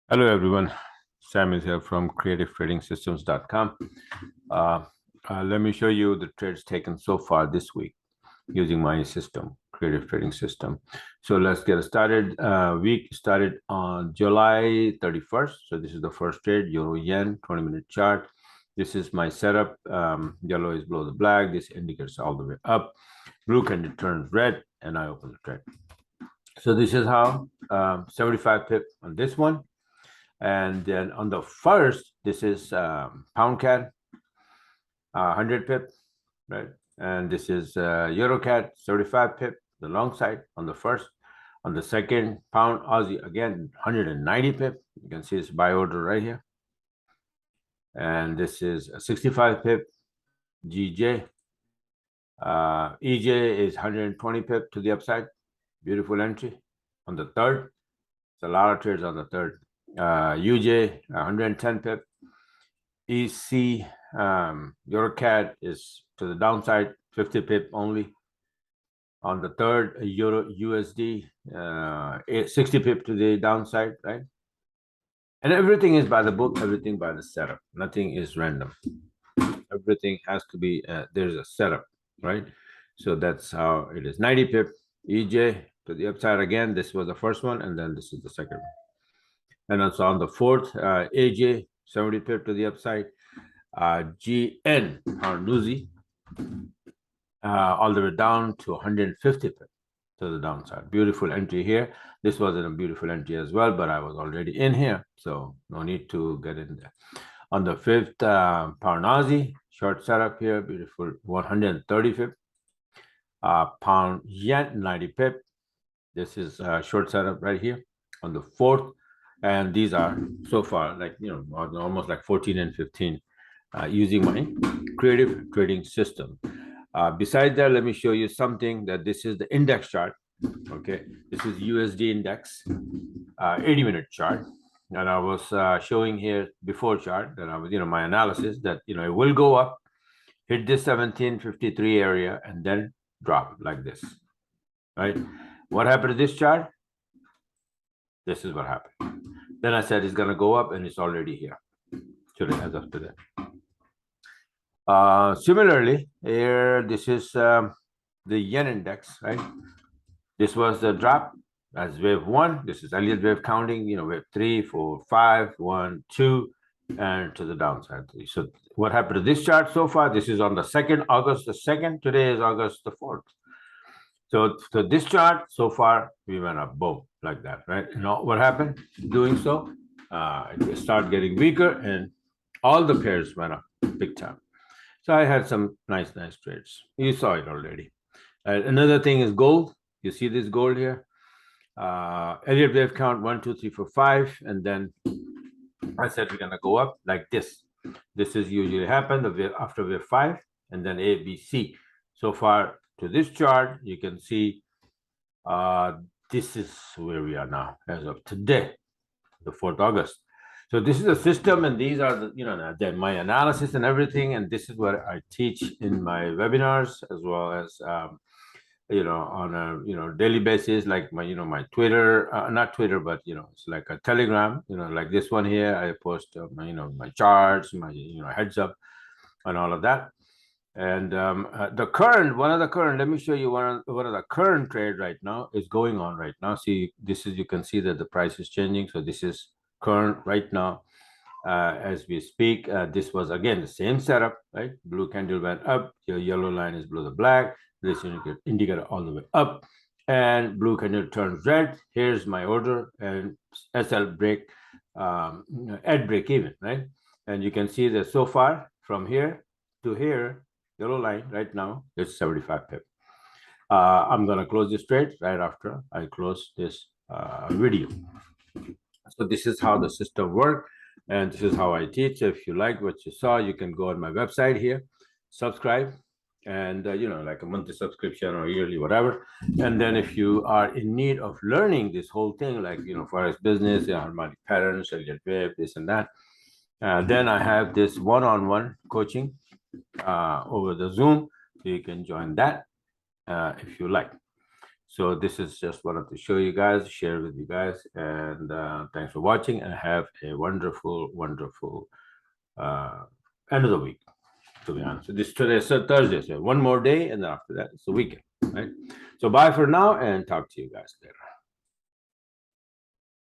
Hello, everyone. Sam is here from creativetradingsystems.com. Let me show you the trades taken so far this week using my system, Creative Trading System. So let's get started. Week started on July 31st. So this is the first trade, Euro Yen, 20-minute chart. This is my setup. Yellow is below the black. This indicates all the way up. Blue candle turns red, and I open the trade. So this is how 75 pip on this one. And then on the first, this is pound CAD, 100 pip, right? And this is Euro CAD, 35 pip, the long side on the first. On the second, pound Aussie, again, 190 pip. You can see it's buy order right here. And this is a 65 pip, GJ. EJ is 120 pip to the upside. Beautiful entry on the third. It's a lot of trades on the third. UJ 110 pip. EC EuroCAD is to the downside, 50 pip only. On the third, Euro USD 60 pip to the downside, right? And everything is by the book, everything by the setup. Nothing is random. Everything has to be there's a setup, right? So that's how it is. 90 pip EJ to the upside again. This was the first one, and then this is the second one. And also on the fourth, AJ 70 pip to the upside, GN or Nuzi all the way down to 150 pip to the downside. Beautiful entry here. This wasn't a beautiful entry as well, but I was already in here, so no need to get in there. On the fifth, pound Aussie short setup here, beautiful 130 pip. Pound yen 90 pip. This is short setup right here on the fourth. And these are so far like, almost like 14 and 15 using my creative trading system. Besides that, let me show you something that this is the index chart. Okay, this is USD index, 80-minute chart. And I was showing here before chart that I was, my analysis that, it will go up, hit this 1753 area, and then drop like this, right? What happened to this chart? This is what happened. Then I said it's going to go up, and it's already here today, as of today. Similarly, here, this is the yen index, right? This was the drop as wave one. This is Elliott wave counting, wave 3, 4, 5, 1, 2, and to the downside. So what happened to this chart so far? This is on the 2nd, August the 2nd. Today is August the 4th. So this chart so far, we went up, boom, like that, right? What happened? Doing so, it started getting weaker, and all the pairs went up big time. So I had some nice trades. You saw it already. Another thing is gold. You see this gold here? Elliott wave count 1, 2, 3, 4, 5, and then I said we're gonna go up like this. This is usually happen after wave 5, and then A, B, C. So far to this chart, you can see this is where we are now as of today, the 4th August. So this is a system, and these are the my analysis and everything, and this is what I teach in my webinars as well as on a daily basis, like my Twitter, not Twitter, but it's like a Telegram, like this one here. I post my charts, my heads up, and all of that. And the current, let me show you one of the current trade right now is going on right now. See, you can see that the price is changing. So this is current right now as we speak. This was again the same setup, right? Blue candle went up, your yellow line is below the black, this indicator all the way up, and blue candle turns red. Here's my order, and SL break at break even, right? And you can see that so far from here to here, yellow line right now is 75 pip. I'm going to close this trade right after I close this video. So this is how the system works, and this is how I teach. If you like what you saw, you can go on my website here, subscribe, and like a monthly subscription or yearly, whatever. And then if you are in need of learning this whole thing, like forex business, harmonic patterns, Elliott wave, this and that, then I have this one-on-one coaching over the Zoom, so you can join that if you like. So this is just wanted to show you guys, share with you guys, and thanks for watching, and have a wonderful, wonderful end of the week. To be honest, this today is Thursday, so one more day, and then after that it's the weekend, right? So bye for now, and talk to you guys later.